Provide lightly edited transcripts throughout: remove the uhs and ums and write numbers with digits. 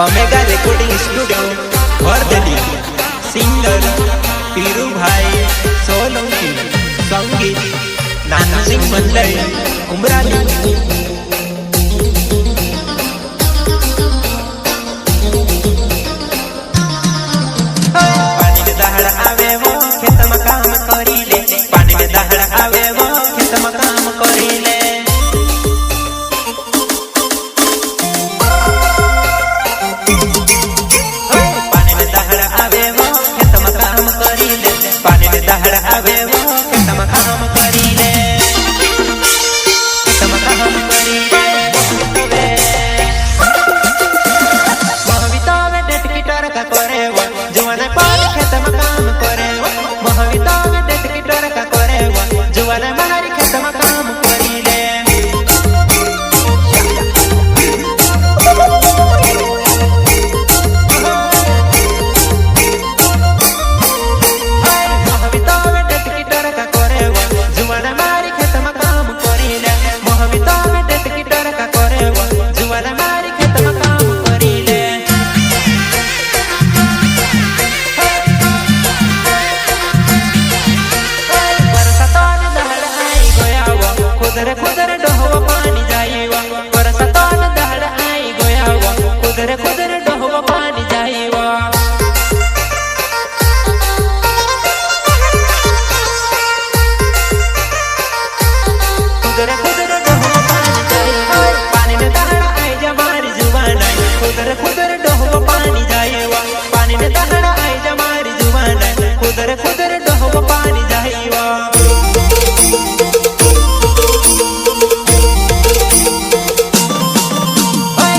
omega recording studio वर्धनी singer पीरू भाई सोलंकी संगीत नाना सिंह मंडल उमरानी पानी में दहड़ आवे वो खेत में काम करी ले पानी में दहड़ आवे वो खेत में काम करी ले पानी में दहड़ आवे वो खेत में काम करी ले पानी में दहड़ आवे वो खेत में काम करी ले खेत में काम करी ले महावितावे डेट की टरका करे वो जुवाने पार खेत में काम करे वो महावितावे डेट की टरका करे वो जुवाने मारी खेत में काम करी ले महावितावे डेट की टरका करे वो जुवाने मारी खेत में काम करी ले महावितावे डेट की टरका करे वो जुवाने मारी खेत में काम करी ले बरसातान दहड़ आई गोया वो खुदरे खुदरे डोहवा पानी जाई वो बरसातान दहड़ आई गोया वो खुदरे खुदरे डोहवा पानी जाई वो खुदरे खुदरे डोहवा पानी जाई वो पानी में दहड़ आई जमारी जुबान आई खुदरे खुदरे डोहवा पानी जाई वो पानी में दहड़ आई जमारी जुबान आई खुदरे खुदरे डोहवा पानी जाई वो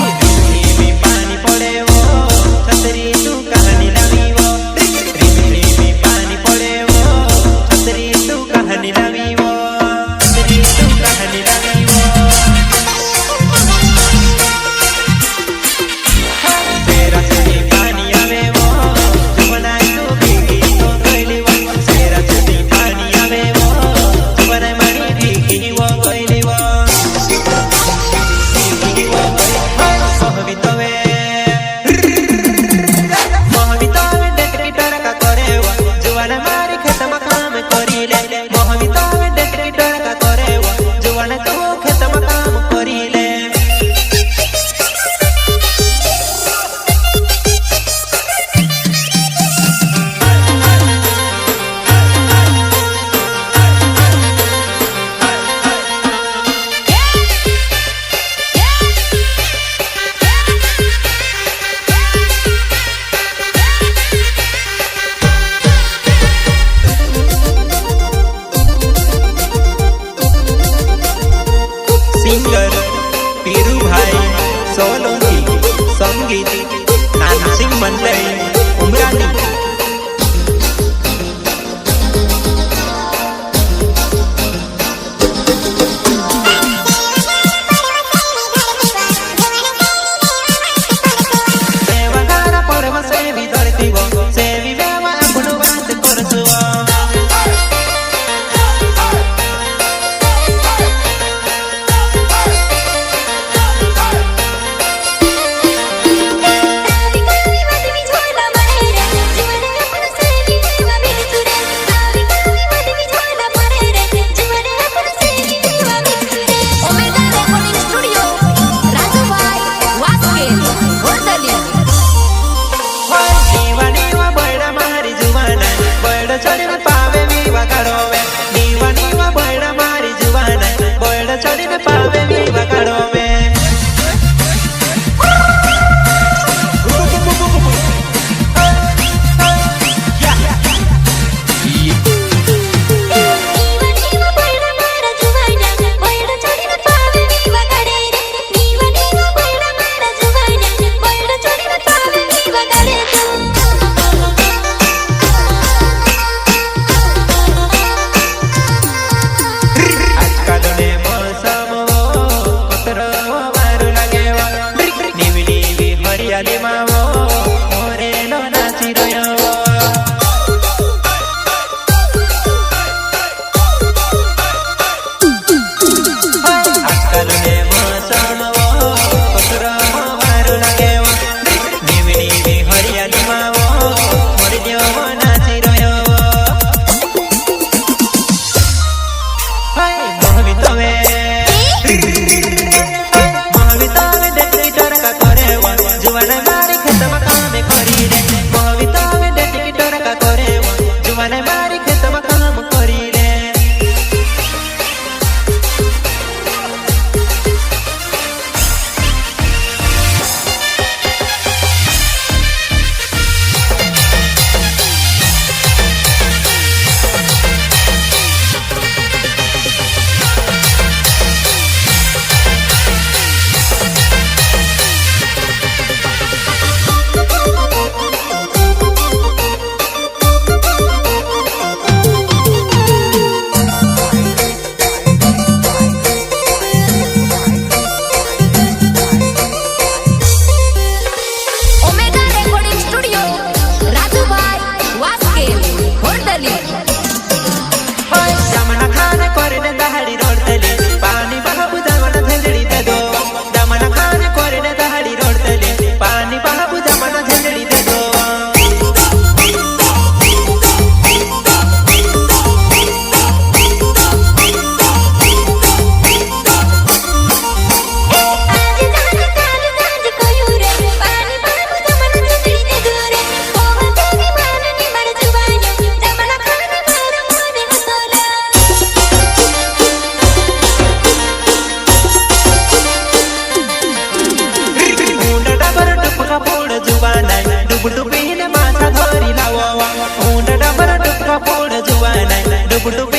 पानी पड़े वो छतरी तू कहानी लावी वो पानी पड़े वो छतरी तू कहानी लावी वो छतरी तू कहानी लावी वो तेरा से पानी आवे वो जुबना तू भीगी तो गईली वो तेरा से पानी आवे वो जुबना मारी भीगी वो गईली वो भीगी वो महावितावे महावितावे डेट की टरका करे वो जुवाने मारी खेत में काम करी ले महावितावे डेट की टरका करे वो जुवाने तो खेत में काम करी ले सिंगर पीरू भाई सोलंकी संगीत नाना सिंह मंडल उमरानी देवगारा पर्व सेवी धरती वो सेवी वेवा अपनो बात करसुवा ડુબ ડુબ